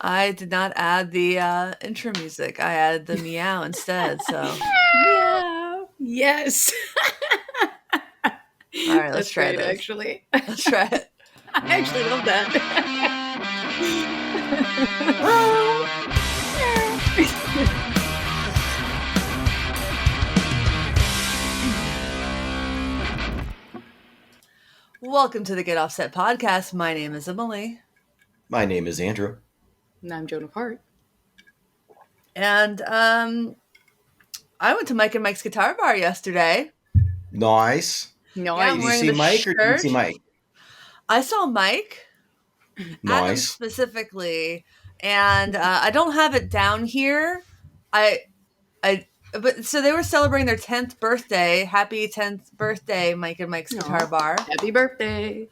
I did not add the intro music. I added the meow instead. So, Meow. Yes. all right, let's That's try great, this. actually. Let's try it. I actually love that. Welcome to the Get Offset podcast. My name is Emily. My name is Andrew. And I'm Joan of Heart. And I went to Mike and Mike's guitar bar yesterday. Nice. Nice. Yeah, I'm Did you wearing see the Mike or did you see shirt. Mike? I saw Mike, Adam Nice. specifically, and I don't have it down here. But so they were celebrating their 10th birthday. Happy 10th birthday, Mike and Mike's Guitar Bar. Happy birthday.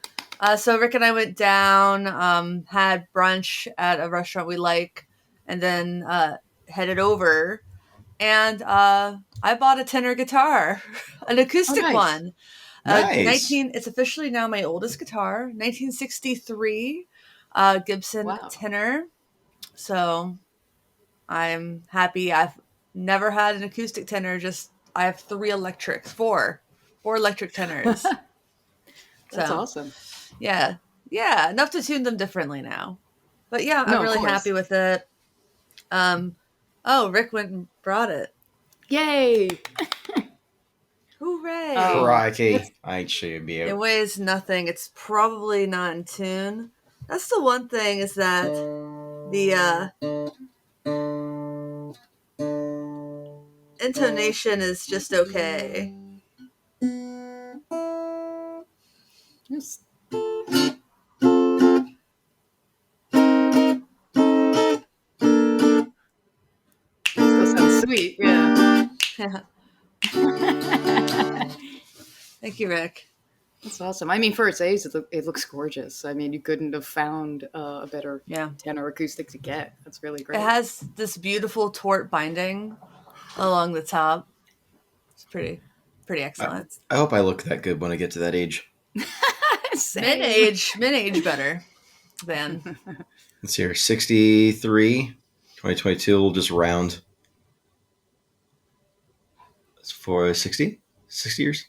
So Rick and I went down, had brunch at a restaurant we like, and then headed over. And I bought a tenor guitar, an acoustic one. Nice. It's officially now my oldest guitar, 1963 Gibson tenor. So I'm happy. I've never had an acoustic tenor. I have four electric tenors. That's awesome. Yeah, enough to tune them differently now. But yeah, I'm really happy with it. Rick went and brought it. Yay! Hooray! Crikey. I should be It out. weighs nothing. It's probably not in tune. That's the one thing, is that the intonation is just okay. Yes. Still sounds sweet, yeah. Thank you, Rick. That's awesome. I mean, for its age, it looks gorgeous. I mean, you couldn't have found a better tenor acoustic to get. That's really great. It has this beautiful tort binding along the top. It's pretty excellent. I hope I look that good when I get to that age. Mid-age better than. Let's see here. 63, 2022. We'll just round. That's for 60 years.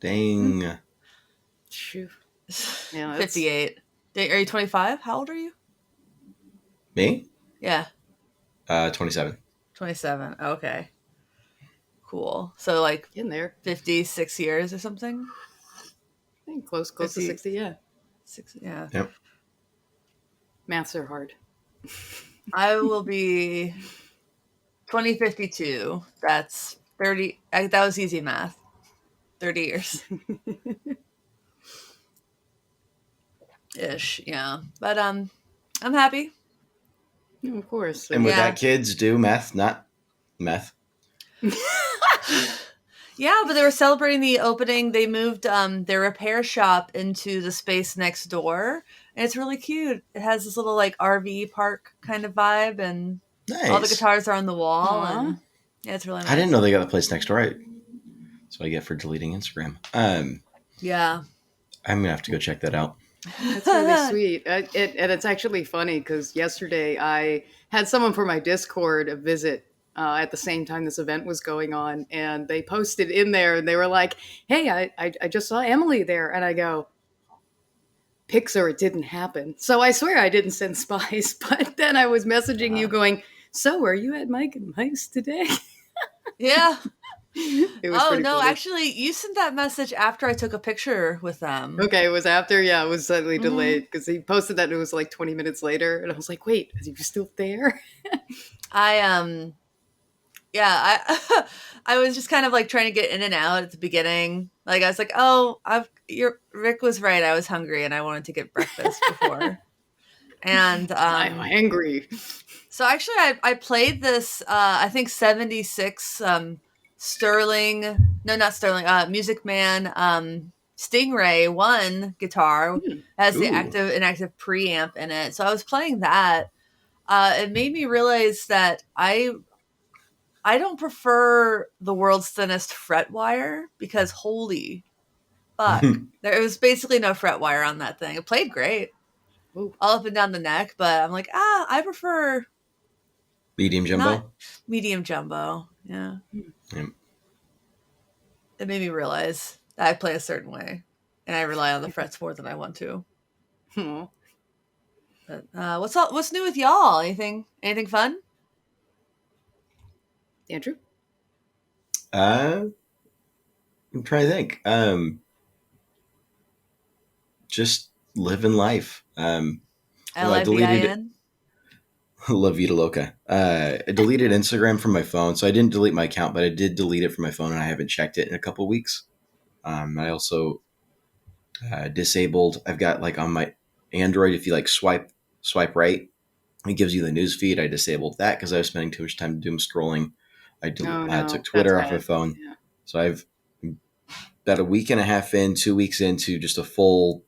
Dang. Yeah, 58. Are you 25? How old are you? Me? Yeah. 27. 27. Okay. Cool. So like in there, 56 years or something. I think close 50, to 60. Yeah. 60. Yeah. Yep. Maths are hard. I will be 2052. That's 30. That was easy math. 30 years. Ish, yeah. But I'm happy. Yeah, of course. And with that, kids do meth, not meth. Yeah, but they were celebrating the opening. They moved their repair shop into the space next door, and it's really cute. It has this little like RV park kind of vibe, and all the guitars are on the wall. And yeah, it's really nice. I didn't know they got a place next door. That's what I get for deleting Instagram. Yeah. I'm going to have to go check that out. That's really sweet. And it's actually funny because yesterday I had someone for my Discord visit at the same time this event was going on. And they posted in there and they were like, hey, I just saw Emily there. And I go, Pixar, it didn't happen. So I swear I didn't send spies. But then I was messaging you going, so are you at Mike and Mike's today? Yeah. It was no, funny. actually, you sent that message after I took a picture with them. Okay, it was after. Yeah, it was slightly delayed because he posted that and it was like 20 minutes later. And I was like, wait, is he still there? I was just kind of like trying to get in and out at the beginning. Like I was like, Rick was right. I was hungry and I wanted to get breakfast before. And I'm angry. So actually I played this I think 76 Music Man Stingray 1 guitar has an active preamp in it. So I was playing that. It made me realize that I don't prefer the world's thinnest fret wire because holy fuck. There was basically no fret wire on that thing. It played great. Ooh. all up and down the neck, but I'm like, I prefer Medium not jumbo. medium jumbo. Yeah. Yeah. It made me realize that I play a certain way and I rely on the frets more than I want to. Aw. But what's new with y'all? Anything fun? Andrew? I'm trying to think. Just living life. I deleted LIVIN? La Vida Loca. I deleted Instagram from my phone, so I didn't delete my account, but I did delete it from my phone, and I haven't checked it in a couple weeks. I also disabled. I've got like on my Android, if you like swipe right, it gives you the news feed. I disabled that because I was spending too much time doom scrolling. Oh Took no, that's Twitter off my bad. phone, Yeah. so I've about a week and a half in, 2 weeks into just a full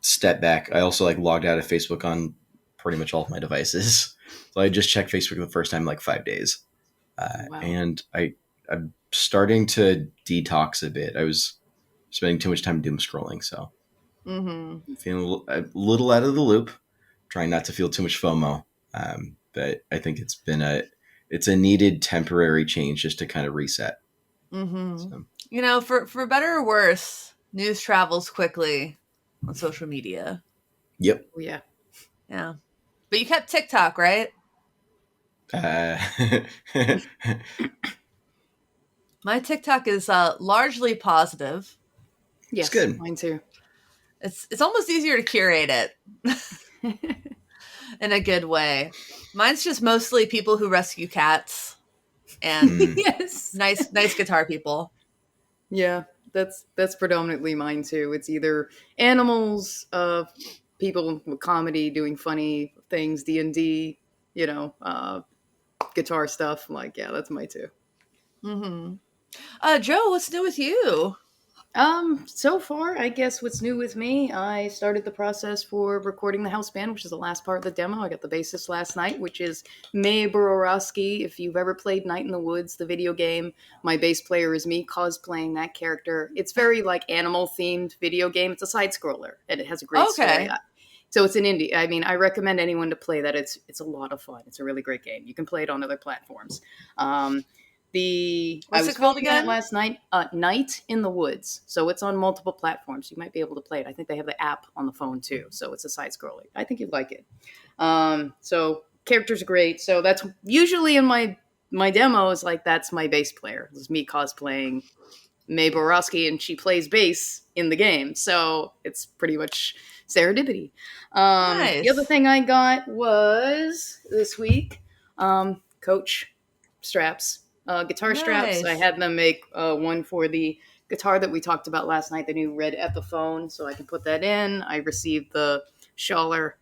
step back. I also like logged out of Facebook on pretty much all of my devices. So I just checked Facebook the first time in like 5 days, Wow. and I'm starting to detox a bit. I was spending too much time doom scrolling, so Mm-hmm. I'm feeling a little out of the loop. Trying not to feel too much FOMO, but I think it's a needed temporary change just to kind of reset. Mm-hmm. So, For better or worse, news travels quickly on social media. yep. Oh, yeah. Yeah. But you kept TikTok, right? Uh, My TikTok is largely positive. it's Yes, good. mine too. It's almost easier to curate it in a good way. Mine's just mostly people who rescue cats and Mm. Yes. nice guitar people. Yeah, that's predominantly mine too. It's either animals, people with comedy doing funny things, D&D, guitar stuff. Like, yeah, that's my too. Mm-hmm. Joe, what's new with you? So far, I guess what's new with me, I started the process for recording the house band, which is the last part of the demo. I got the bassist last night, which is May Borowski. If you've ever played Night in the Woods, the video game, my bass player is me cosplaying that character. It's very like animal themed video game. It's a side scroller and it has a great story. Okay. So it's an indie. I mean, I recommend anyone to play that. It's a lot of fun. It's a really great game. You can play it on other platforms. I What's it was called filming that again? last night. Night in the Woods. So it's on multiple platforms. You might be able to play it. I think they have the app on the phone too. So it's a side scrolling. I think you'd like it. So characters are great. So that's usually in my demos. Like that's my bass player. It's me cosplaying May Borowski, and she plays bass in the game. So it's pretty much serendipity. The other Nice. thing I got was this week, Coach straps, guitar straps. I Nice. had them make one for the guitar that we talked about last night, the new red Epiphone, so I can put that in. I received the Schaller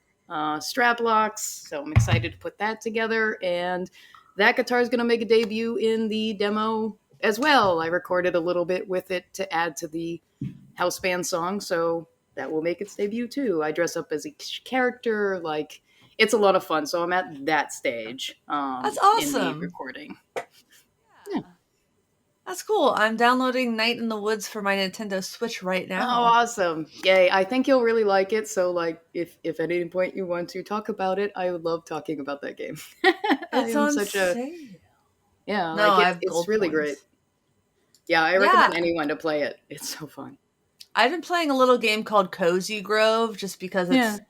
strap locks, so I'm excited to put that together. And that guitar is going to make a debut in the demo as well. I recorded a little bit with it to add to the house band song, so that will make its debut too. I dress up as a character, like it's a lot of fun. So I'm at that stage That's in the awesome. recording. Yeah. Yeah. That's cool. I'm downloading Night in the Woods for my Nintendo Switch right Oh, now. awesome! Yay! I think you'll really like it. So, like, if at any point you want to talk about it, I would love talking about that game. I It's am on such a sale. yeah, No, like I it's have it's gold really great. coins. Yeah, I recommend Yeah. anyone to play it. It's so fun. I've been playing a little game called Cozy Grove just because Yeah. it's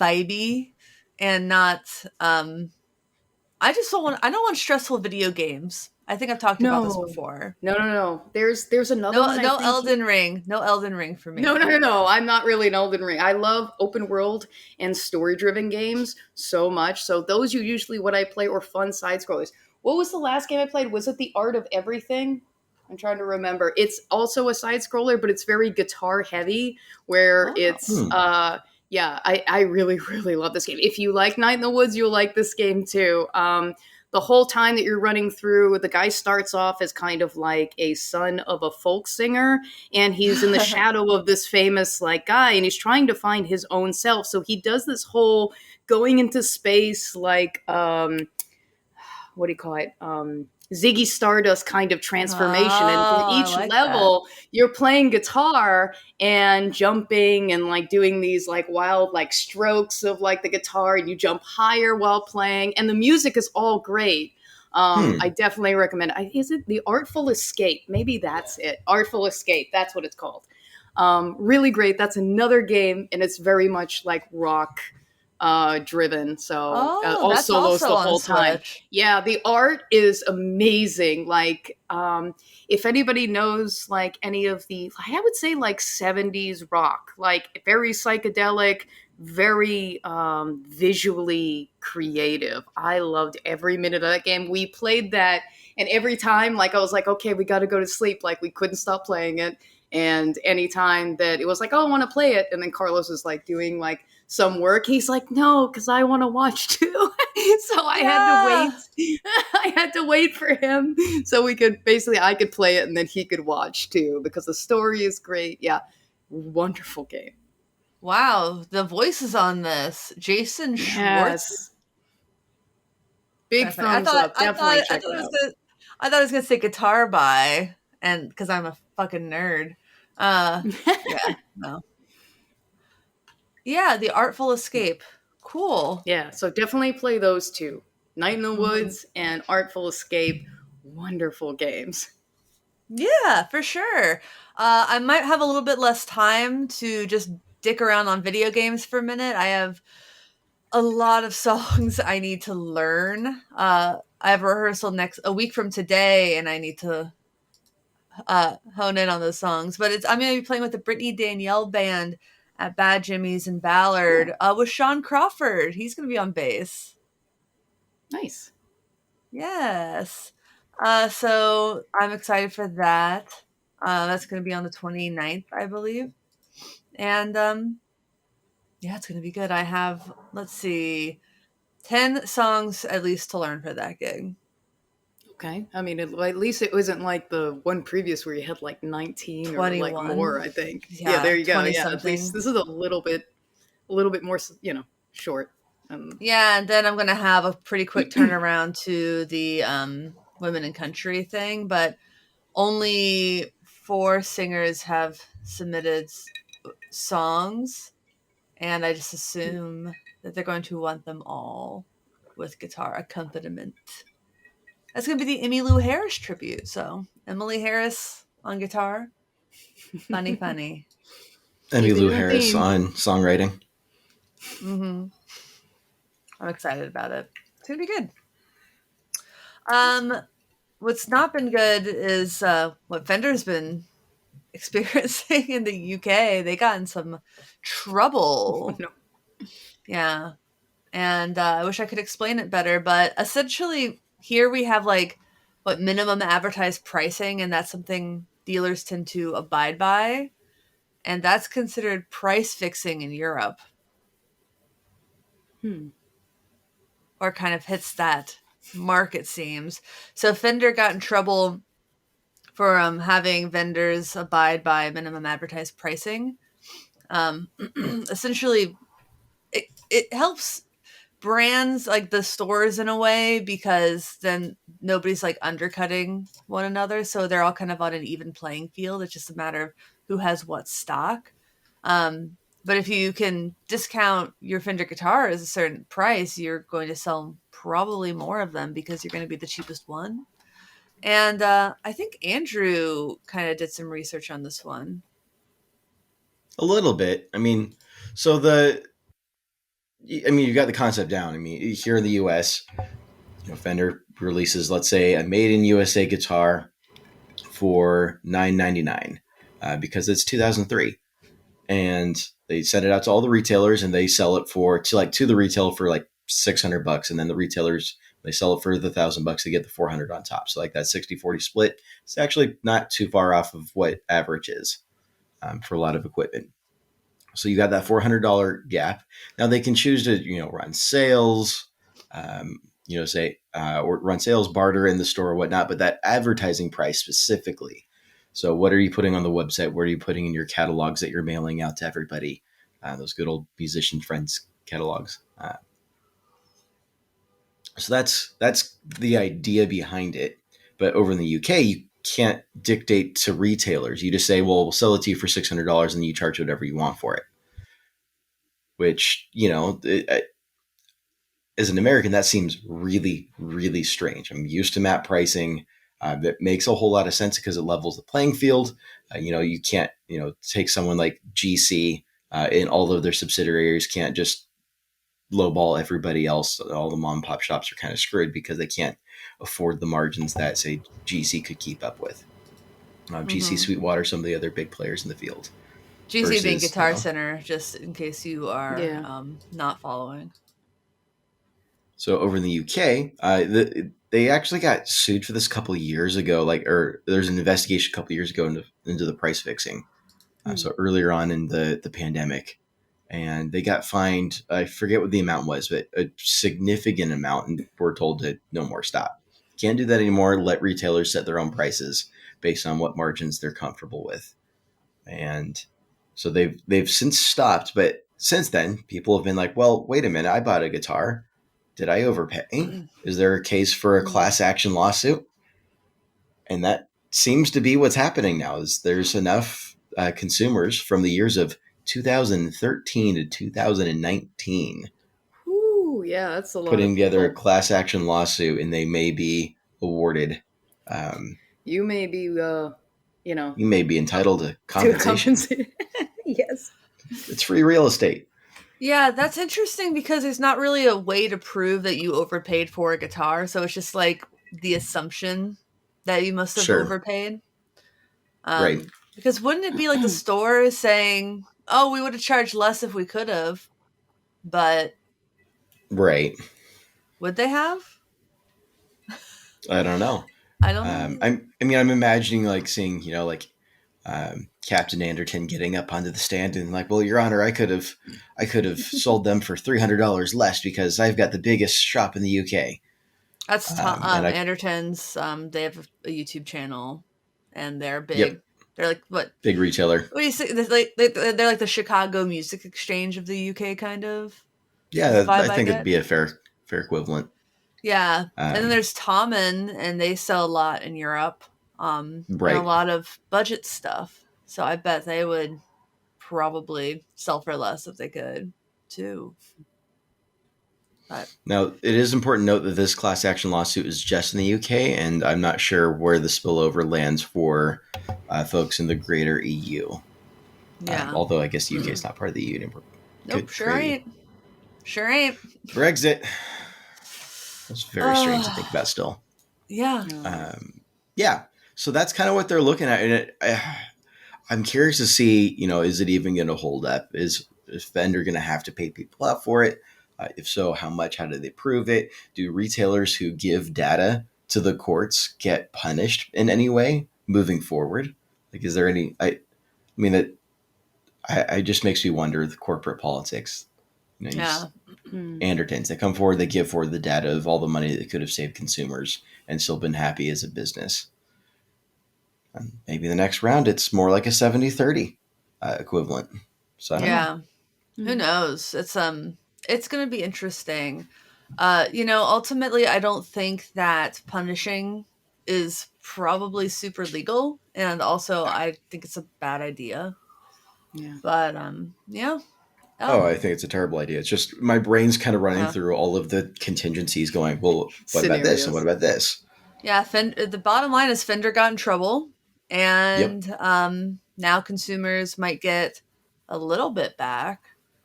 vibey and not I don't want stressful video games. I think I've talked about this No. before. No. There's another one. I No think Elden Ring. No Elden Ring for No, me. I'm not really an Elden Ring. I love open world and story driven games so much. So those are usually what I play or fun side scrollers. What was the last game I played? Was it The Art of Everything? I'm trying to remember. It's also a side scroller, but it's very guitar heavy where Oh. it's Hmm. yeah, I really, really love this game. If you like Night in the Woods, you'll like this game too. The whole time that you're running through, the guy starts off as kind of like a son of a folk singer, and he's in the shadow of this famous like guy, and he's trying to find his own self. So he does this whole going into space, like what do you call it? Ziggy Stardust kind of Oh, transformation. And for I each like that. level, you're playing guitar and jumping and like doing these like wild like strokes of like the guitar, and you jump higher while playing. And the music is all great. I Hmm. definitely recommend it. Is it The Artful Escape? Maybe that's it. Artful Escape. That's what it's called. Really great. That's another game, and it's very much like rock driven. So Oh, all that's solos also the on whole time. Switch. Yeah, the art is amazing. Like, if anybody knows like any of the, I would say like 70s rock, like very psychedelic, very visually creative. I loved every minute of that game. We played that, and every time, like, I was like, okay, we got to go to sleep. Like, we couldn't stop playing it. And anytime that it was like, oh, I want to play it, and then Carlos was like doing like some work, he's like, no, because I want to watch too. So I had to wait. Yeah. I had to wait for him so we could basically, I could play it and then he could watch too, because the story is great. Yeah, wonderful game. Wow, the voices on this. Jason Schwartz. Yes, big Kind of funny. I thumbs thought up. I Definitely thought I check thought it it was out. gonna I thought it was gonna say guitar by, and because I'm a fucking nerd. Uh yeah, no. Yeah, The Artful Escape. Cool. Yeah, so definitely play those two, Night in the Hmm. Woods and Artful Escape. Wonderful games. Yeah, for sure. I might have a little bit less time to just dick around on video games for a minute. I have a lot of songs I need to learn. I have rehearsal next a week from today, and I need to hone in on those songs. But I'm gonna be playing with the Brittany Danielle band at Bad Jimmy's in Ballard Cool. with Sean Crawford. He's gonna be on bass. Nice. Yes. So I'm excited for that. That's gonna be on the 29th, I believe. And yeah, it's gonna be good. I have, let's see, 10 songs at least to learn for that gig. Okay. I mean, at least it wasn't like the one previous where you had like 19 or like 21. more, I think. Yeah, there Yeah, you go. 20 Yeah, at least something. this is a little bit more, short. Yeah, and then I'm gonna have a pretty quick turnaround to the women in country thing, but only 4 singers have submitted songs, and I just assume that they're going to want them all with guitar accompaniment. That's gonna be the Emmylou Harris tribute. So Emily Harris on guitar, funny, funny. Emmylou Keeping the Harris theme. on songwriting. Hmm. I'm excited about it. It's gonna be good. Awesome. Um, what's not been good is what Fender's been experiencing in the UK. They got in some Oh, trouble. no. Yeah. And I wish I could explain it better, but essentially here we have like what minimum advertised pricing, and that's something dealers tend to abide by, and that's considered price fixing in Europe, Hmm. or kind of hits that mark, it seems. So Fender got in trouble for having vendors abide by minimum advertised pricing. Essentially, it helps brands like the stores in a way, because then nobody's like undercutting one another, so they're all kind of on an even playing field. It's just a matter of who has what stock. But if you can discount your Fender guitars a certain price, you're going to sell probably more of them because you're going to be the cheapest one. And I think Andrew kind of did some research on this one. A little bit. I mean, so you got the concept down. I mean, here in the U.S., Fender releases, let's say, a made in USA guitar for $9.99 because it's 2003, and they send it out to all the retailers, and they sell it to the retail for like $600, and then the retailers, they sell it for the $1,000 to get the 400 on top. So like that 60-40 split, it's actually not too far off of what average is for a lot of equipment. So you got that $400 gap. Now they can choose to run sales, say or run sales, barter in the store or whatnot. But that advertising price specifically. So what are you putting on the website? What are you putting in your catalogs that you're mailing out to everybody? Those good old musician friends catalogs. So that's the idea behind it. But over in the UK, you can't dictate to retailers. You just say, well, we'll sell it to you for $600 and you charge whatever you want for it. Which, as an American, that seems really, really strange. I'm used to map pricing. That makes a whole lot of sense because it levels the playing field. You can't, take someone like GC and all of their subsidiaries can't just lowball everybody else. All the mom and pop shops are kind of screwed because they can't afford the margins that, say, GC could keep up with. GC, Sweetwater, some of the other big players in the field. GC being Guitar Center, just in case you are not following. So over in the UK, they actually got sued for this a couple of years ago. There's an investigation a couple of years ago into the price fixing. So earlier on in the pandemic, and they got fined. I forget what the amount was, but a significant amount, and were told to no more, stop. Can't do that anymore. Let retailers set their own prices based on what margins they're comfortable with. And so they've since stopped, but since then, people have been like, well, wait a minute, I bought a guitar. Did I overpay? Is there a case for a class action lawsuit? And that seems to be what's happening now. Is there's enough consumers from the years of 2013 to 2019 that's a lot putting together a class action lawsuit, and they may be awarded. You may be, you may be entitled to compensation. Yes. It's free real estate. Yeah, that's interesting because there's not really a way to prove that you overpaid for a guitar. So it's just like the assumption that you must have overpaid. Right. Because wouldn't it be like the store is saying, oh, we would have charged less if we could have, but... Right. Would they have? I don't know. I don't know. I'm imagining seeing, Captain Anderton getting up onto the stand and like, well, Your Honor, I could have sold them for $300 less because I've got the biggest shop in the UK. That's Anderton's. They have a YouTube channel, and they're big. Yep. They're like what? Big retailer. What do you say? They're like the Chicago Music Exchange of the UK, kind of. Yeah, I think it'd be a fair equivalent. Yeah, and then there's Tommen, and they sell a lot in Europe. And a lot of budget stuff. So I bet they would probably sell for less if they could, too. But. Now, it is important to note that this class action lawsuit is just in the UK, and I'm not sure where the spillover lands for folks in the greater EU. Yeah. Although I guess the UK is not part of the EU anymore. Nope, sure ain't. Sure ain't. Brexit. That's very strange to think about still. Yeah. Yeah. So that's kind of what they're looking at. And I'm curious to see, is it even going to hold up? Is Fender going to have to pay people out for it? If so, how much? How do they prove it? Do retailers who give data to the courts get punished in any way moving forward? Is there any? I just makes me wonder the corporate politics. Andertons, they come forward, they give forward the data of all the money that could have saved consumers and still been happy as a business. And maybe the next round, it's more like a 70-30 equivalent. So I don't know. Who knows? It's going to be interesting. Ultimately, I don't think that punishing is probably super legal. And also, I think it's a bad idea. Yeah. But, yeah. Oh, I think it's a terrible idea. It's just my brain's kind of running through all of the contingencies going, well, what about this? And what about this? Yeah. The bottom line is Fender got in trouble. And now consumers might get a little bit back.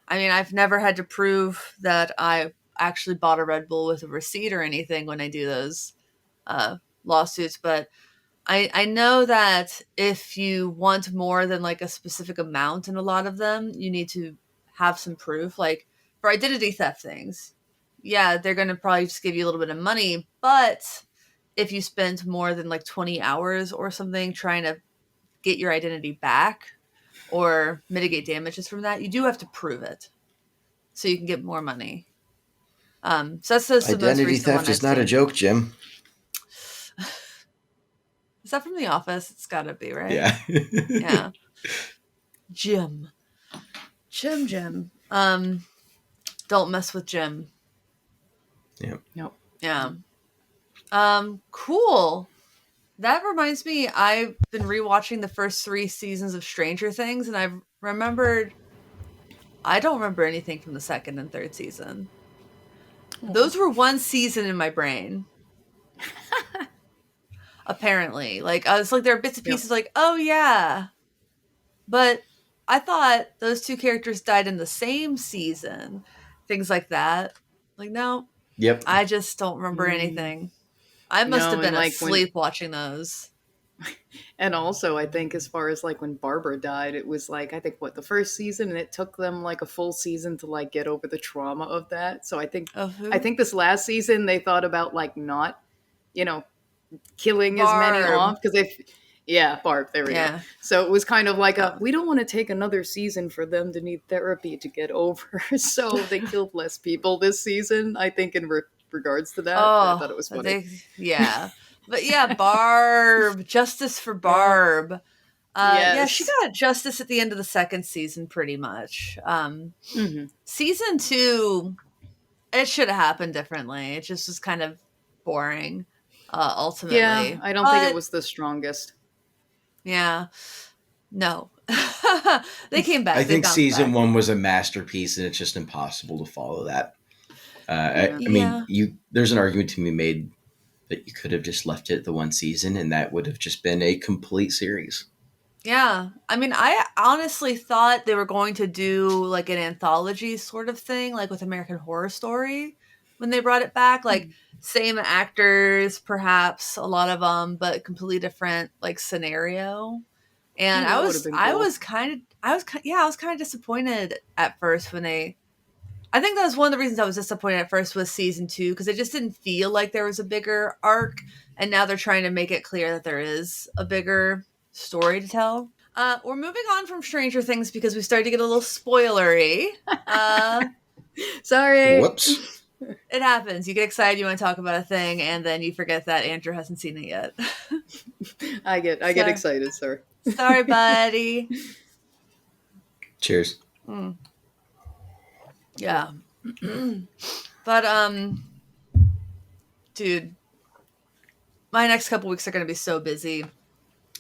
I mean, I've never had to prove that I actually bought a Red Bull with a receipt or anything when I do those lawsuits. But I know that if you want more than like a specific amount in a lot of them, you need to have some proof. Like for identity theft things, they're going to probably just give you a little bit of money. But if you spend more than like 20 hours or something trying to get your identity back or mitigate damages from that, you do have to prove it so you can get more money. So that's the identity most theft is not a joke, Jim. Is that from The Office? It's gotta be, right? Yeah. Yeah. Jim. Don't mess with Jim. Yeah. Nope. Yeah. Cool. That reminds me, I've been rewatching the first 3 seasons of Stranger Things, and I don't remember anything from the second and third season. Those were one season in my brain. Apparently. Like, I was like, there are bits and Yep. pieces like, oh yeah. But I thought those two characters died in the same season. Things like that. Like, no, Yep. I just don't remember anything. I must have No, and been like asleep watching those. and also I think as far as like when Barbara died, it was like I think what the first season, and it took them like a full season to like get over the trauma of that. So Of I who? think this last season they thought about like not, you know, killing as many Barb. off because if yeah, Barb, there we go. Yeah. So it was kind of like we don't want to take another season for them to need therapy to get over. So they killed less people this season, I think, in regards to that. I Oh, thought it was funny. yeah. But yeah, Barb, justice for Yeah. Barb. Yeah, she Yes. got justice at the end of the second season, pretty much. Hmm. Season 2, it should have happened differently. It just was kind of boring, Yeah, ultimately. I don't think it But was the strongest. yeah, no, they came I back. They think bounced season back. one was a masterpiece, and it's just impossible to follow that. Yeah. I mean, Yeah. there's an argument to be made that you could have just left it at the one season, and that would have just been a complete series. Yeah. I mean, I honestly thought they were going to do like an anthology sort of thing, like with American Horror Story when they brought it back. Like, same actors, perhaps a lot of them, but completely different like scenario. And Yeah, that would have been cool. I was kind of disappointed at first when I think that was one of the reasons I was disappointed at first with season 2 because it just didn't feel like there was a bigger arc, and now they're trying to make it clear that there is a bigger story to tell. We're moving on from Stranger Things because we started to get a little spoilery. Sorry. Whoops. It happens. You get excited, you want to talk about a thing, and then you forget that Andrew hasn't seen it yet. I get Sorry. excited, sir. Sorry, buddy. Cheers. Yeah. But dude, my next couple weeks are going to be so busy.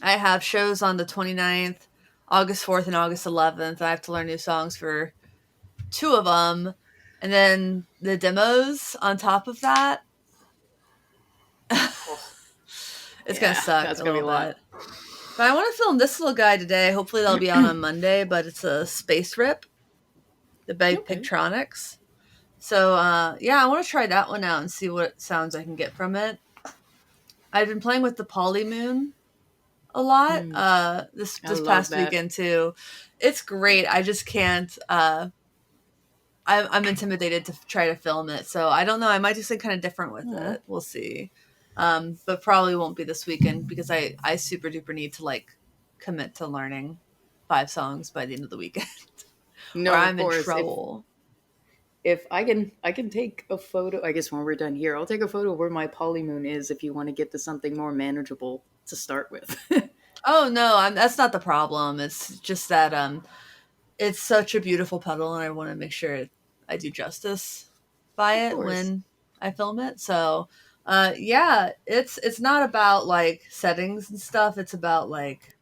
I have shows on the 29th, August 4th, and August 11th. I have to learn new songs for 2 of them. And then the demos on top of that. It's going to suck. That's a going to be a little lot. bit. But I want to film this little guy today. Hopefully that'll be out on Monday, but it's a space rip. The Big Okay. Pictronics. So, yeah, I want to try that one out and see what sounds I can get from it. I've been playing with the Polymoon a lot this I love past that. weekend too. It's great. I just can't. I'm intimidated to try to film it, so I don't know. I might do something kind of different with it. We'll see. But probably won't be this weekend because I super duper need to like commit to learning 5 songs by the end of the weekend, No, or of I'm in course. trouble. If I can take a photo, I guess when we're done here, I'll take a photo of where my polymoon is if you want to get to something more manageable to start with. Oh no, that's not the problem. It's just that it's such a beautiful pedal, and I want to make sure I do justice by Of it course. when I film it. So, yeah, it's not about like settings and stuff. It's about like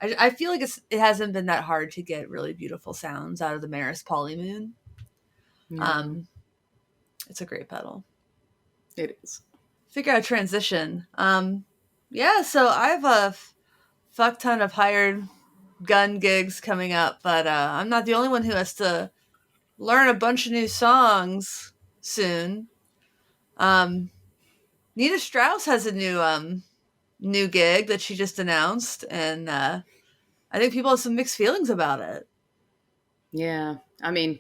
I feel like it hasn't been that hard to get really beautiful sounds out of the Maris Polymoon. Yeah, It's a great pedal. it is. Figure out a transition. Yeah, so I have a fuck ton of hired gun gigs coming up, but I'm not the only one who has to learn a bunch of new songs soon. Nita Strauss has a new gig that she just announced, and I think people have some mixed feelings about it. Yeah, I mean,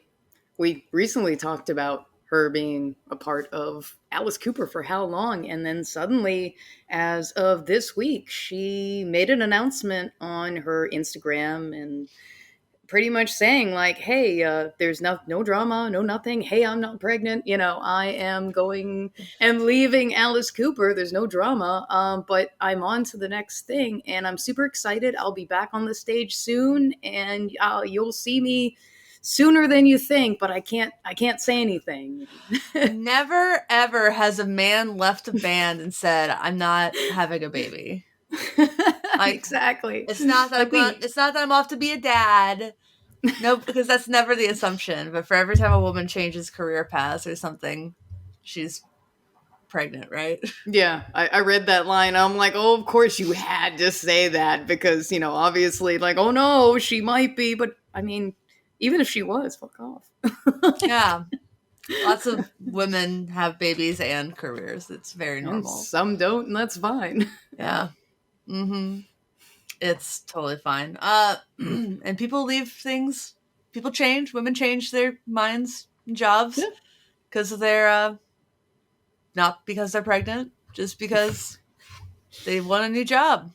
we recently talked about her being a part of Alice Cooper for how long, and then suddenly, as of this week, she made an announcement on her Instagram and pretty much saying like, hey, there's no drama, no nothing. Hey, I'm not pregnant. I am going and leaving Alice Cooper. There's no drama, but I'm on to the next thing, and I'm super excited. I'll be back on the stage soon, and you'll see me sooner than you think, but I can't say anything. Never ever has a man left a band and said, "I'm not having a baby." Like, exactly. it's not that Like it's not that I'm off to be a dad. No, because that's never the assumption. But for every time a woman changes career paths or something, she's pregnant, right? yeah, I read that line. I'm like, oh, of course you had to say that because, obviously, like, oh no, she might be. But I mean, even if she was, fuck off. Yeah. Lots of women have babies and careers. It's very And normal. some don't, and that's fine. Yeah. Mm-hmm. It's totally fine. And people leave things. People change. Women change their minds and jobs because they're not because they're pregnant, just because they want a new job.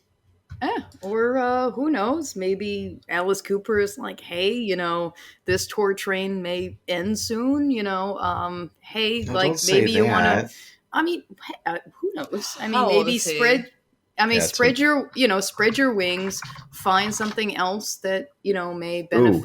Yeah, or who knows? Maybe Alice Cooper is like, hey, this tour train may end soon. Hey, No, don't like say maybe you want to. that. I mean, who knows? I mean, How old maybe is he? spread your wings, find something else that may Ooh,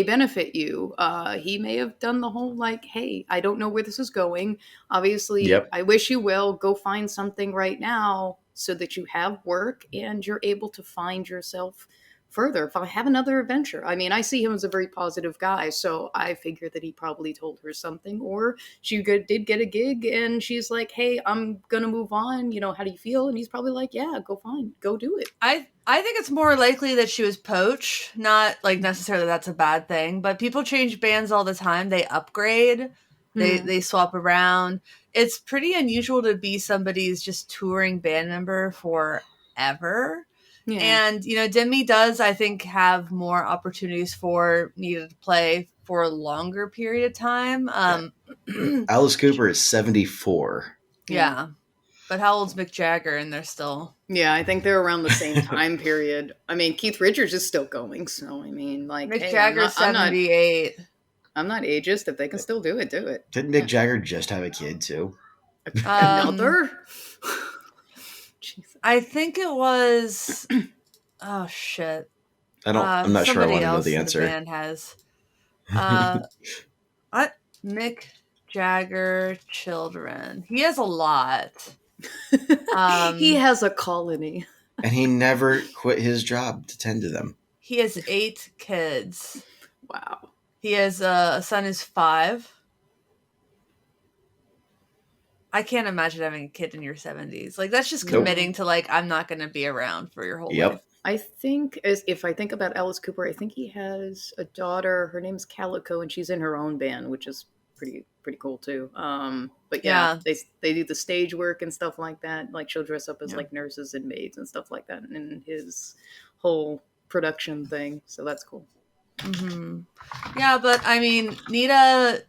benefit you. He may have done the whole like, hey, I don't know where this is going. Obviously, yep. I wish you will. Go find something right now so that you have work and you're able to find yourself further. If I have another adventure, I mean, I see him as a very positive guy, so I figure that he probably told her something, or she did get a gig and she's like, hey, I'm gonna move on. How do you feel? And he's probably like, yeah, go do it. I think it's more likely that she was poached, not like necessarily that's a bad thing, but people change bands all the time. They upgrade, they swap around. It's pretty unusual to be somebody's just touring band member forever. Yeah. And, Demi does, I think, have more opportunities for Nita to play for a longer period of time. Alice Cooper is 74. Yeah. But how old's Mick Jagger? And they're still... Yeah, I think they're around the same time period. I mean, Keith Richards is still going, so I mean, like, Mick hey, Jagger's 78. I'm not ageist. If they can still do it, do it. Didn't Mick Jagger just have a kid too? Another? I think it was... Oh, shit. I'm not sure I want to know the answer. The band has... what? Mick Jagger children. He has a lot. He has a colony. And he never quit his job to tend to them. He has 8 kids. Wow. He has a son who's 5. I can't imagine having a kid in your 70s. Like, that's just committing to, like, I'm not going to be around for your whole life. I think, if I think about Alice Cooper, I think he has a daughter. Her name's Calico, and she's in her own band, which is pretty cool too. But yeah, they do the stage work and stuff like that. Like, she'll dress up as like nurses and maids and stuff like that in his whole production thing. So that's cool. Mm-hmm. Yeah, but I mean, Nita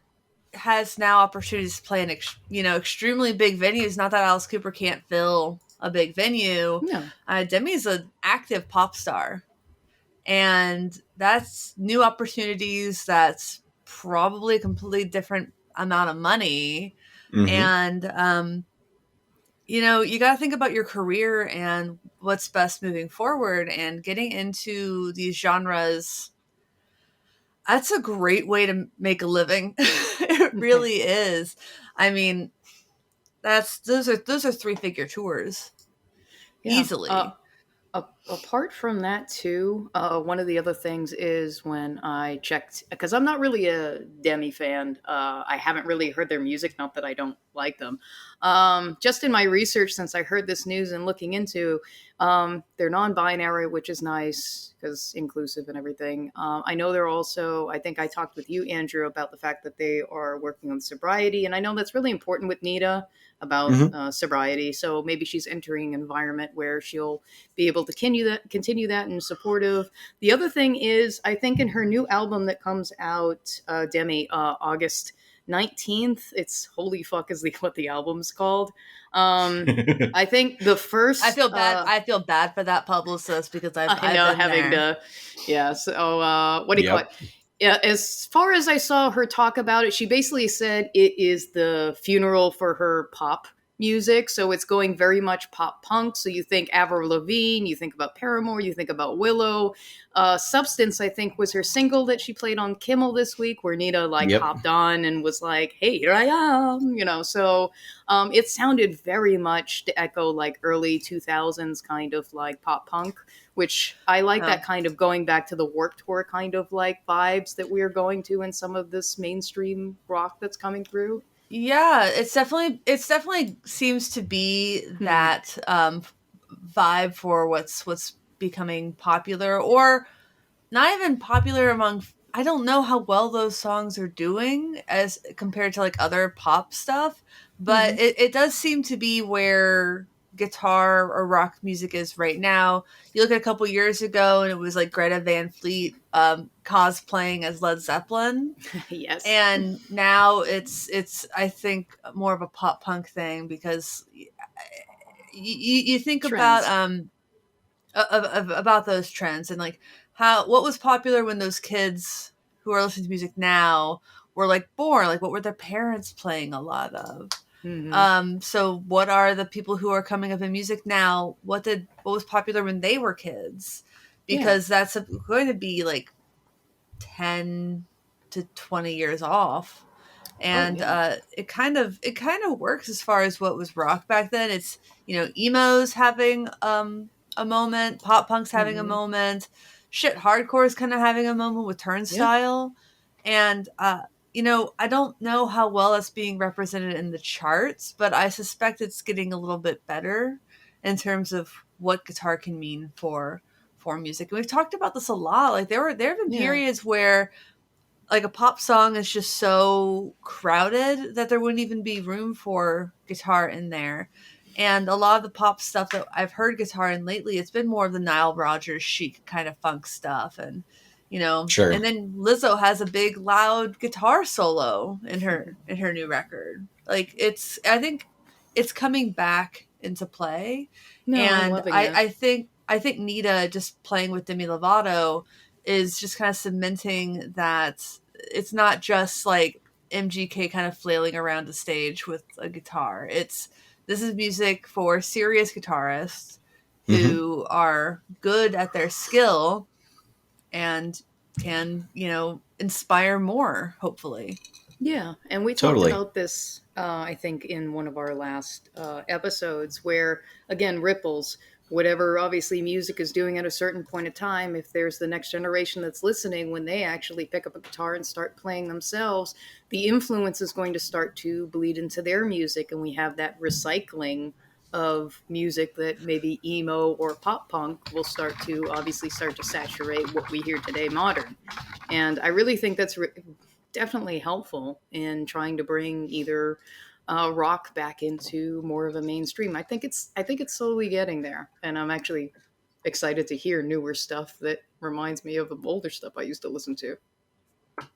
has now opportunities to play in extremely big venues. Not that Alice Cooper can't fill a big venue. No. Demi's an active pop star, and that's new opportunities. That's probably a completely different amount of money. Mm-hmm. And you got to think about your career and what's best moving forward, and getting into these genres. That's a great way to make a living. It really is. I mean, those are 3-figure tours. Yeah. Easily. Apart from that too, one of the other things is when I checked, because I'm not really a Demi fan. I haven't really heard their music, not that I don't like them. Just in my research, since I heard this news and looking into, they're non-binary, which is nice because inclusive and everything. I know they're also, I think I talked with you, Andrew, about the fact that they are working on sobriety, and I know that's really important with Nita about sobriety. So maybe she's entering an environment where she'll be able to continue that and supportive. The other thing is, I think in her new album that comes out, Demi, August 19th, it's holy fuck is what the album's called. I think the first... I feel bad for that publicist because I've been having there. So what do you call it? Yeah, as far as I saw her talk about it, she basically said it is the funeral for her pop music. So it's going very much pop punk. So you think Avril Lavigne, you think about Paramore, you think about Willow. Substance, I think, was her single that she played on Kimmel this week, where Nita like Yep. hopped on and was like, "Hey, here I am," you know. So it sounded very much to echo like early 2000s kind of like pop punk, which I like Oh. that kind of going back to the Warped Tour kind of like vibes that we're going to in some of this mainstream rock that's coming through. Yeah, it's definitely seems to be that vibe for what's becoming popular, or not even popular among. I don't know how well those songs are doing as compared to like other pop stuff, but it does seem to be where guitar or rock music is right now. You look at a couple years ago and it was like Greta Van Fleet cosplaying as Led Zeppelin. Yes. And now it's I think more of a pop punk thing, because you think about Trends. about those trends and like how what was popular when those kids who are listening to music now were like born, like what were their parents playing a lot of. So what are the people who are coming up in music now, what was popular when they were kids, Yeah. because that's going to be like 10 to 20 years off. Oh, And yeah. it kind of works as far as what was rock back then. It's, emos having a moment, pop punk's having a moment, shit hardcore is kind of having a moment with Yeah. Turnstile. And I don't know how well that's being represented in the charts, but I suspect it's getting a little bit better in terms of what guitar can mean for music. And we've talked about this a lot. Like there have been Yeah. periods where like a pop song is just so crowded that there wouldn't even be room for guitar in there. And a lot of the pop stuff that I've heard guitar in lately, it's been more of the Nile Rodgers chic kind of funk stuff. And, Sure. and then Lizzo has a big loud guitar solo in her new record. Like I think it's coming back into play. No, I'm And loving it. I think Nita just playing with Demi Lovato is just kind of cementing that it's not just like MGK kind of flailing around the stage with a guitar. This is music for serious guitarists Hmm. who are good at their skill and can, inspire more, hopefully. Yeah, and we talked Totally. about this, I think, in one of our last episodes, where, again, ripples, whatever obviously music is doing at a certain point of time, if there's the next generation that's listening, when they actually pick up a guitar and start playing themselves, the influence is going to start to bleed into their music, and we have that recycling of music that maybe emo or pop punk will start to saturate what we hear today modern. And I really think that's definitely helpful in trying to bring either rock back into more of a mainstream. I think it's slowly getting there, and I'm actually excited to hear newer stuff that reminds me of the older stuff I used to listen to.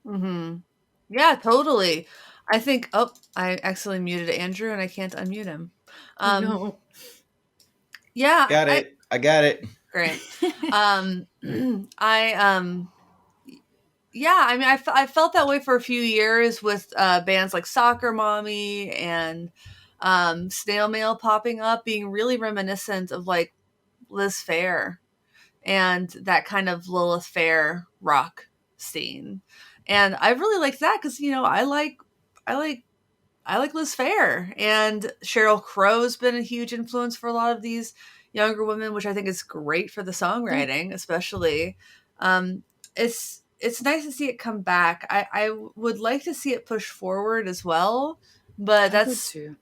Mm-hmm. Yeah, totally. I think, oh, I accidentally muted Andrew and I can't unmute him. Oh Um, no. yeah, Got it. I got it. great. Um, I, yeah, I mean, I felt that way for a few years with bands like Soccer Mommy and Snail Mail popping up, being really reminiscent of like Liz Phair and that kind of Lilith Fair rock scene. And I really liked that because, I like I like Liz Phair, and Sheryl Crow's been a huge influence for a lot of these younger women, which I think is great for the Yeah, songwriting, especially. Um, it's nice to see it come back. I would like to see it push forward as well, but I would that's too.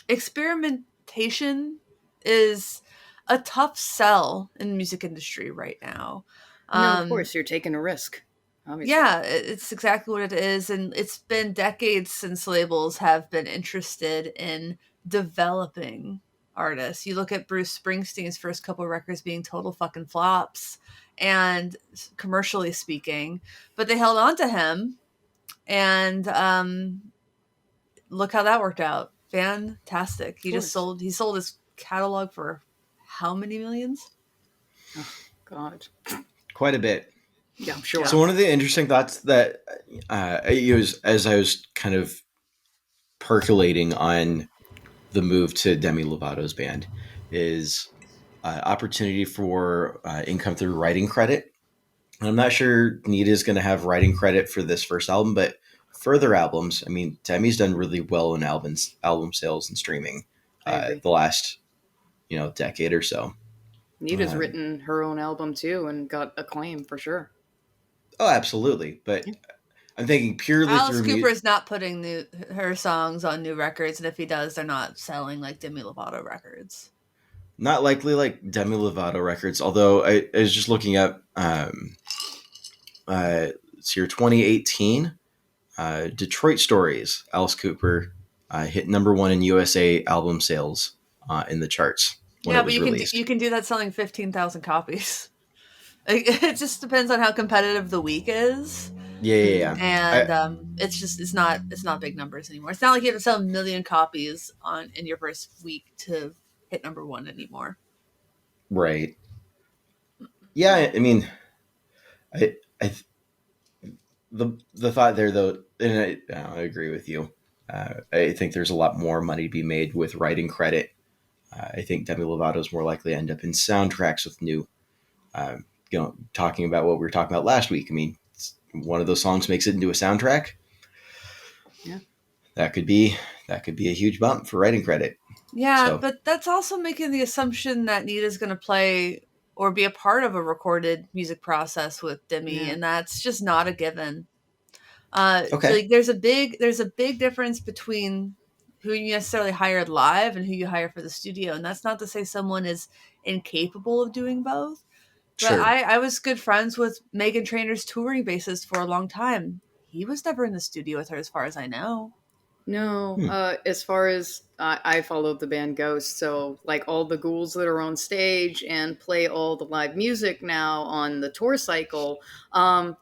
experimentation is a tough sell in the music industry right now. No, of Um, course you're taking a risk, obviously. yeah, it's exactly what it is. And it's been decades since labels have been interested in developing artists. You look at Bruce Springsteen's first couple records being total fucking flops, and commercially speaking, but they held on to him, and look how that worked out. Fantastic. Of course. He sold his catalog for how many millions? Oh God. Quite a bit. Yeah, I'm Yeah. So sure. one of the interesting thoughts that as I was kind of percolating on the move to Demi Lovato's band is opportunity for income through writing credit. I'm not sure Nita's going to have writing credit for this first album, but further albums, I mean, Demi's done really well in album sales and streaming I agree. the last decade or so. Nita's written her own album too and got acclaim for sure. Oh, absolutely. But I'm thinking purely Alice through Cooper is not putting her songs on new records, and if he does, they're not selling like Demi Lovato records. Not likely like Demi Lovato records, although I was just looking up it's year 2018, Detroit Stories, Alice Cooper hit number 1 in USA album sales in the charts when it was released. You can do that selling 15,000 copies. It just depends on how competitive the week is. Yeah. And it's not big numbers anymore. It's not like you have to sell 1 million copies in your first week to hit number 1 anymore. Right. Yeah, I mean, the thought there though, and I agree with you. I think there's a lot more money to be made with writing credit. I think Demi Lovato is more likely to end up in soundtracks with new, talking about what we were talking about last week. I mean, one of those songs makes it into a soundtrack. Yeah, that could be a huge bump for writing credit. Yeah, but that's also making the assumption that Nita's going to play or be a part of a recorded music process with Demi, and that's just not a given. Okay. Like there's a big difference between who you necessarily hired live and who you hire for the studio, and that's not to say someone is incapable of doing both. But sure. I was good friends with Meghan Trainor's touring bassist for a long time. He was never in the studio with her, as far as I know. No, as far as I followed the band Ghost, so like all the ghouls that are on stage and play all the live music now on the tour cycle,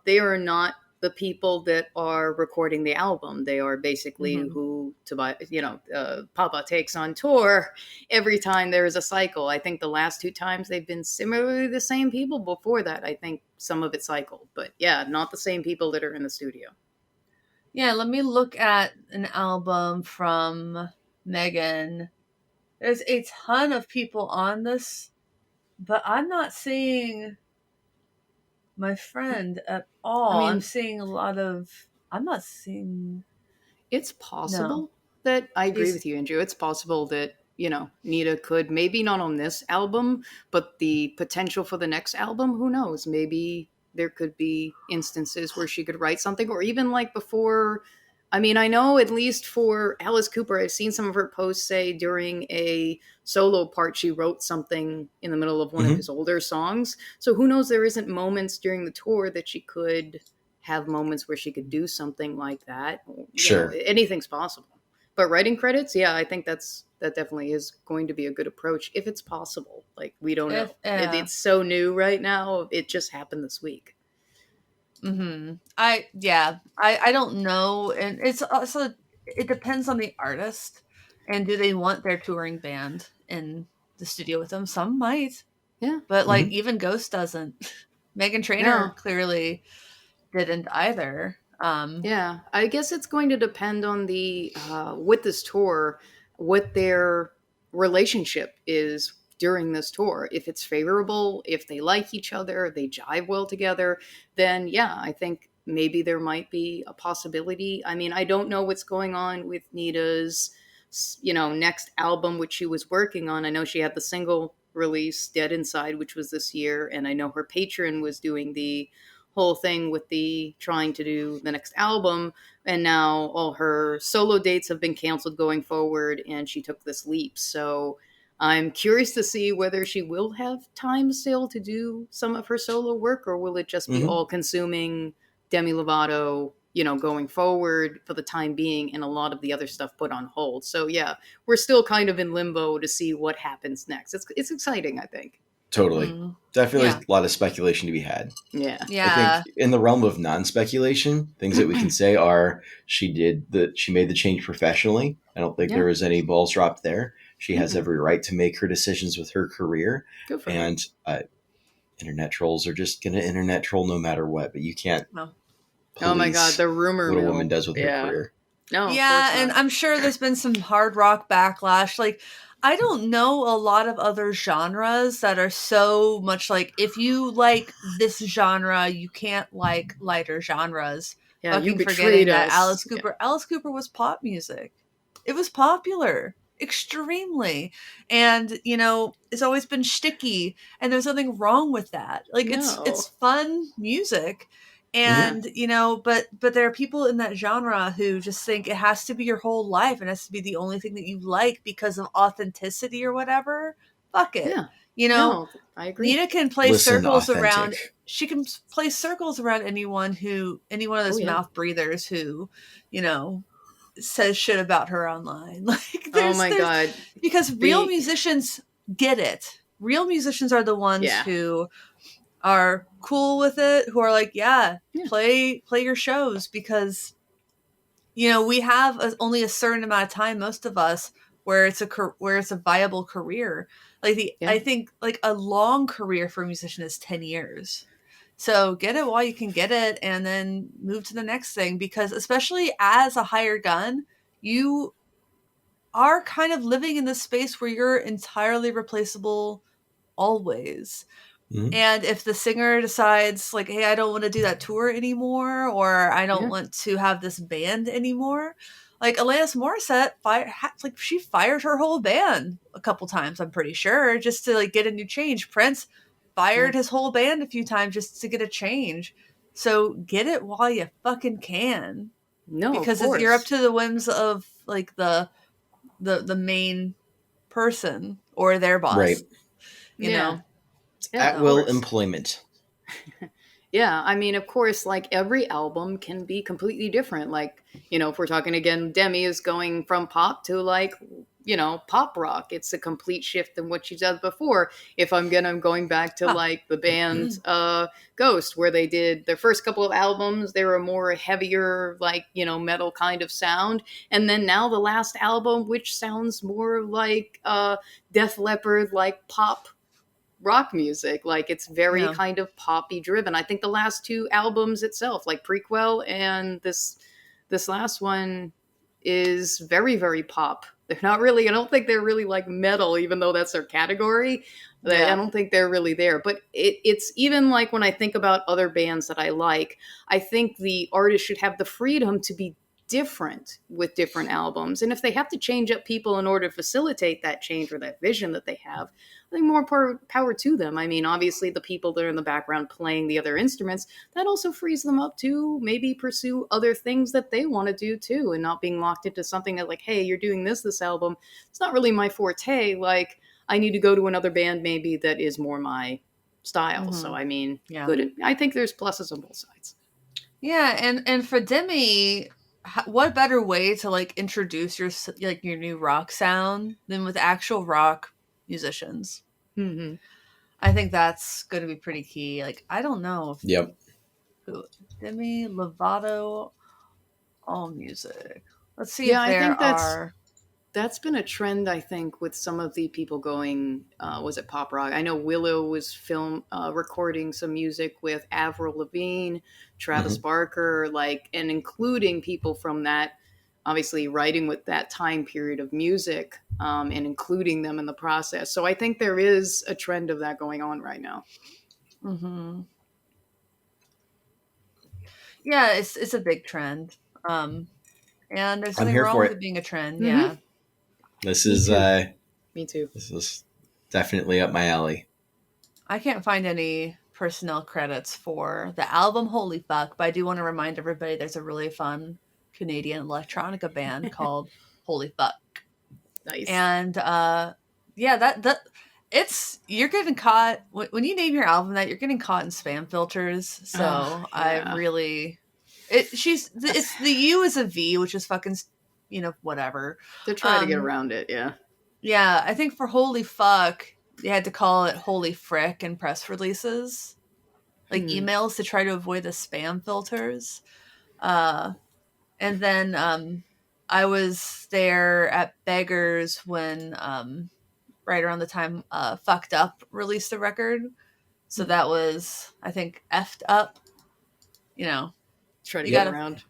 they are not the people that are recording the album. They are basically who Papa takes on tour every time there is a cycle. I think the last 2 times they've been similarly the same people. Before that, I think some of it cycled, but yeah, not the same people that are in the studio. Yeah, let me look at an album from Meghan. There's a ton of people on this, but I'm not seeing my friend at all. I'm seeing a lot of... I'm not seeing... It's possible that... I agree with you, Andrew. It's possible that, Nita could, maybe not on this album, but the potential for the next album, who knows? Maybe there could be instances where she could write something, or even like before. I mean, I know at least for Alice Cooper, I've seen some of her posts say during a solo part, she wrote something in the middle of one of his older songs. So who knows, there isn't moments during the tour that she could have moments where she could do something like that. Sure. Anything's possible. But writing credits, yeah, I think that definitely is going to be a good approach if it's possible. Like, we don't know. It's so new right now. It just happened this week. I don't know. And it's also, it depends on the artist. And do they want their touring band in the studio with them? Some might. Yeah. But like even Ghost doesn't. Meghan Trainor clearly didn't either. Yeah, I guess it's going to depend on the with this tour, what their relationship is during this tour. If it's favorable, if they like each other, they jive well together, then yeah, I think maybe there might be a possibility. I mean, I don't know what's going on with Nita's, next album, which she was working on. I know she had the single release, Dead Inside, which was this year, and I know her patron was doing the whole thing with the trying to do the next album, and now all her solo dates have been canceled going forward, and she took this leap. So I'm curious to see whether she will have time still to do some of her solo work, or will it just be all consuming Demi Lovato, going forward for the time being, and a lot of the other stuff put on hold. So yeah, we're still kind of in limbo to see what happens next. It's exciting, I think. Totally. Definitely a lot of speculation to be had. Yeah. I think in the realm of non-speculation, things that we can say are she made the change professionally. I don't think there was any balls dropped there. She has every right to make her decisions with her career. Good for and internet trolls are just going to internet troll no matter what, but you can't. Oh my God, the rumor what mill. a woman does with her career. No, of course Yeah, and not. I'm sure there's been some hard rock backlash. Like, I don't know a lot of other genres that are so much like, if you like this genre, you can't like lighter genres. Yeah, you Fucking betrayed forgetting that us. Yeah. Alice Cooper was pop music. It was popular. Extremely. And, it's always been shticky, and there's nothing wrong with that. Like, it's No. fun music. Hmm. And, but there are people in that genre who just think it has to be your whole life and it has to be the only thing that you like because of authenticity or whatever. Fuck it. Yeah. You know, No, I agree. Nita can play Listen, circles around, authentic. she can play circles around any one of Oh those yeah. mouth breathers who, you know, says shit about her online. Like, Oh my there's, god. because real The musicians get it. Real musicians are the ones yeah. who are cool with it, who are like, yeah, Yeah. play your shows, because we have only a certain amount of time, most of us, where it's a viable career. Like, Yeah. I think like a long career for a musician is 10 years. So get it while you can get it, and then move to the next thing, because especially as a hired gun, you are kind of living in this space where you're entirely replaceable always. Hmm. And if the singer decides, like, hey, I don't want to do that tour anymore, or I don't Yeah. want to have this band anymore, like Alanis Morissette, like, she fired her whole band a couple times, I'm pretty sure, just to like get a new change. Prince Yeah. fired his whole band a few times just to get a change. So get it while you fucking can, No, of because you're up course. to the whims of like the main person or their boss, Right. you Yeah. know. Yeah, At of So will course. employment. Yeah, I mean, of course, like every album can be completely different. Like, if we're talking again, Demi is going from pop to like, pop rock. It's a complete shift than what she did before. If I'm going back to huh. like the band Ghost, where they did their first couple of albums, they were more heavier, like, metal kind of sound. And then now the last album, which sounds more like Def Leppard, like pop rock music. Like it's very Yeah. kind of poppy driven. I think the last two albums itself, like Prequel and this last one, is very very pop. They're not really. I don't think they're really like metal, even though that's their category. I Yeah. don't think they're really there. But it's even like when I think about other bands that I like, I think the artist should have the freedom to be different with different albums. And if they have to change up people in order to facilitate that change or that vision that they have, I think more power to them. I mean, obviously, the people that are in the background playing the other instruments, that also frees them up to maybe pursue other things that they want to do too, and not being locked into something that, like, hey, you're doing this album. It's not really my forte. Like, I need to go to another band maybe that is more my style. So, Hmm. I mean, Yeah. good. I think there's pluses on both sides. Yeah, and for Demi, what better way to like introduce your new rock sound than with actual rock musicians? Mm-hmm. I think that's going to be pretty key. Like, I don't know if Yep. who Demi Lovato, all music. Let's see Yeah, if I there think that's are. That's been a trend, I think, with some of the people going. Was it pop rock? I know Willow was recording some music with Avril Lavigne, Travis Hmm. Barker, like, and including people from that, obviously writing with that time period of music, and including them in the process. So I think there is a trend of that going on right now. Hmm. Yeah, it's a big trend. And there's I'm nothing here wrong for with it it. being a trend. Mm-hmm. Yeah. This Me is too. Me too. this is definitely up my alley. I can't find any personnel credits for the album Holy Fuck, but I do want to remind everybody there's a really fun Canadian electronica band called Holy Fuck. Nice. And yeah, that it's you're getting caught when you name your album that, you're getting caught in spam filters. Oh So I yeah. really it's the U is a V, which is fucking, whatever. To try to get Um around it, yeah. yeah, I think for Holy Fuck, they had to call it Holy Frick in press releases, like Hmm. emails, to try to avoid the spam filters. Uh, and then I was there at Beggars when right around the time Fucked Up released the record. So Hmm. that was, I think, effed up. You know, Try to you get Yep. gotta around.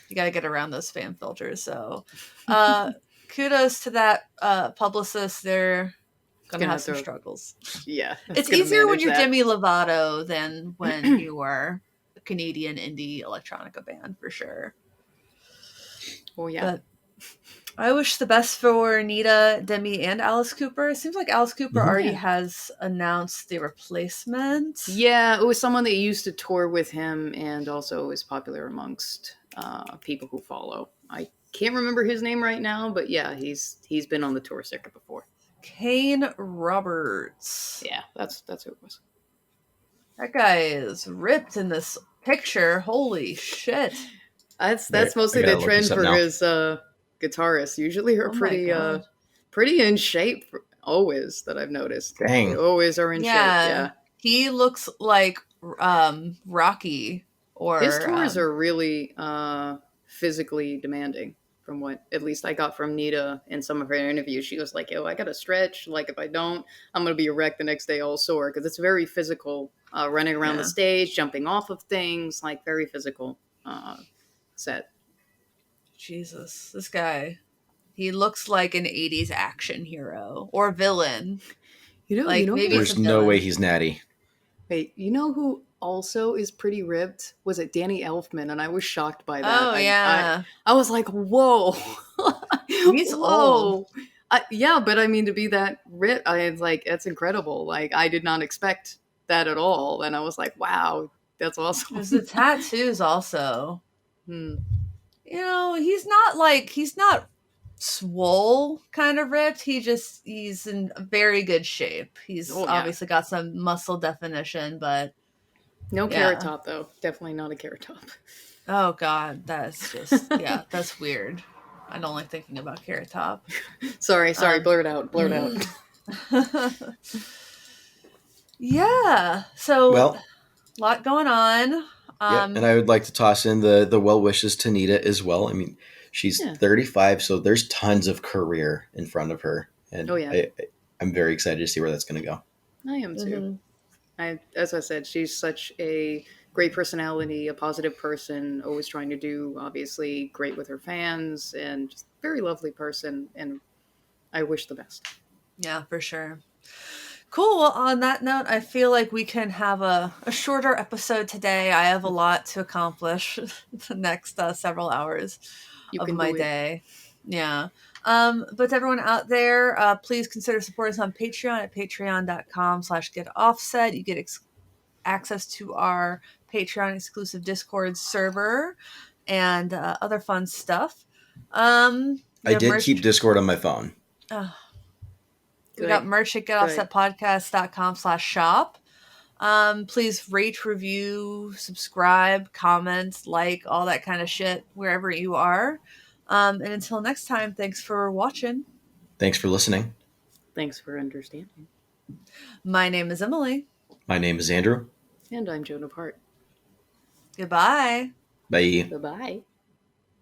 You got to get around those spam filters. So, kudos to that publicist. They're gonna have some struggles. Yeah, it's easier when you're Demi Lovato than when you are a Canadian indie electronica band, for sure. Oh yeah. But I wish the best for Nita, Demi, and Alice Cooper. It seems like Alice Cooper already has announced the replacement. Yeah, it was someone that used to tour with him and also is popular amongst people who follow. I can't remember his name right now, but yeah, he's been on the tour circuit before. Kane Roberts. Yeah, that's who it was. That guy is ripped in this picture. Holy shit. That's mostly the trend for his guitarists. Usually are pretty in shape always, that I've noticed. Dang. They always are in shape. Yeah. He looks like Rocky. Or his tours are really physically demanding. From what at least I got from Nita in some of her interviews. She was like, yo, I gotta stretch. Like, if I don't, I'm gonna be a wreck the next day all sore. Because it's very physical, running around the stage, jumping off of things, like very physical set. Jesus, this guy, he looks like an 80s action hero or villain. Maybe there's no way he's Natty. Wait, you know who also is pretty ripped? Was it Danny Elfman? And I was shocked by that. Oh, yeah. I was like, whoa. He's old. Yeah, but I mean, to be that ripped, that's incredible. Like, I did not expect that at all. And I was like, wow, that's awesome. There's the tattoos also. You know, he's not swole kind of ripped. He's in very good shape. He's obviously got some muscle definition, but no carrot top though. Definitely not a carrot top. Oh God, that's just that's weird. I don't like thinking about carrot top. Sorry, blur it out. Yeah. So a lot going on. And I would like to toss in the well wishes to Nita as well. I mean, she's 35, so there's tons of career in front of her. And I'm very excited to see where that's going to go. I am too. As I said, she's such a great personality, a positive person, always trying to do, obviously, great with her fans, and just a very lovely person. And I wish the best. Yeah, for sure. Cool. Well, on that note, I feel like we can have a shorter episode today. I have a lot to accomplish the next several hours of my day. Yeah. But to everyone out there, please consider supporting us on Patreon at patreon.com/getoffset. You get access to our Patreon exclusive Discord server and other fun stuff. I did keep Discord on my phone. We got merch at getoffsetpodcast.com/shop. Please rate, review, subscribe, comment, like, all that kind of shit wherever you are. And until next time, thanks for watching. Thanks for listening. Thanks for understanding. My name is Emily. My name is Andrew. And I'm Joan of Heart. Goodbye. Bye. Bye-bye.